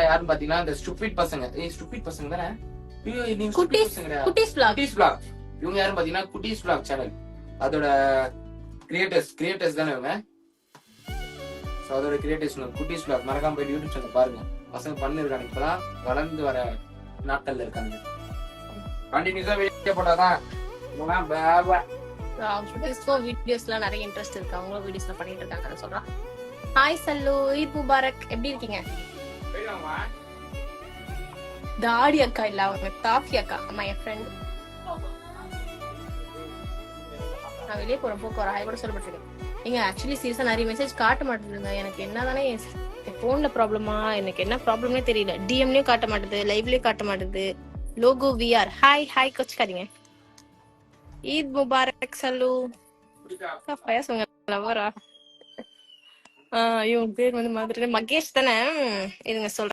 யாருன்னு பாத்தீங்கன்னா இந்த ஸ்டூபிட் பசங்க. ஸ்டூபிட் பசங்க தானே? ஐயோ நீங்க ஸ்டூபிட் குட்டீஸ் பசங்கடா. குட்டீஸ் vlog. குட்டீஸ் vlog. இவங்க யாருன்னு பாத்தீங்கன்னா குட்டீஸ் vlog சேனல். அதோட கிரியேட்டர்ஸ் தானே இவங்க. சோ அதோட கிரியேட்டர்ஸ் குட்டீஸ் vlog. மறக்காம போய் யூடியூப் சேனல் பாருங்க. பசங்க பண்ணிருக்காங்க, இப்பதான் வளர்ந்து வர நாட்கள்ல இருக்காங்க. கண்டினியூஸா வீடியோ போட்டாதான் வீடியோஸ்லாம் நிறைய இன்ட்ரெஸ்ட் இருக்கு. அவங்களும் வீடியோஸ்ல பண்ணிட்டு இருக்காங்க சொல்றான். ஹாய் சல்லு, ஈத் முபாரக். எப்படி இருக்கீங்க? தாடி அக்கா இல்ல, அவங்க தாஃபி அக்கா, அம்மா என் ஃப்ரெண்ட். நான் வெளியே போறப்போ ஒரு ஹாய் கூட சொல்லப்பட்டிருக்கேன். நீங்க ஆக்சுவலி சீரியஸா நிறைய மெசேஜ் காட்ட மாட்டேங்குங்க. எனக்கு என்னதானே போன்ல ப்ராப்ளமா, எனக்கு என்ன ப்ராப்ளம்னே தெரியல. டிஎம்லயும் காட்ட மாட்டேது, லைவ்லயும் காட்ட மாட்டேது. Logo VR. ஹாய் ஹாய் கொச்சுக்காதீங்க. ஈத் முபாரக் சல்லு. பேசுங்க லவரா. இவங்க பேர் வந்து மாதிரி மகேஷ் தானே? இதுங்க சொல்றேன்.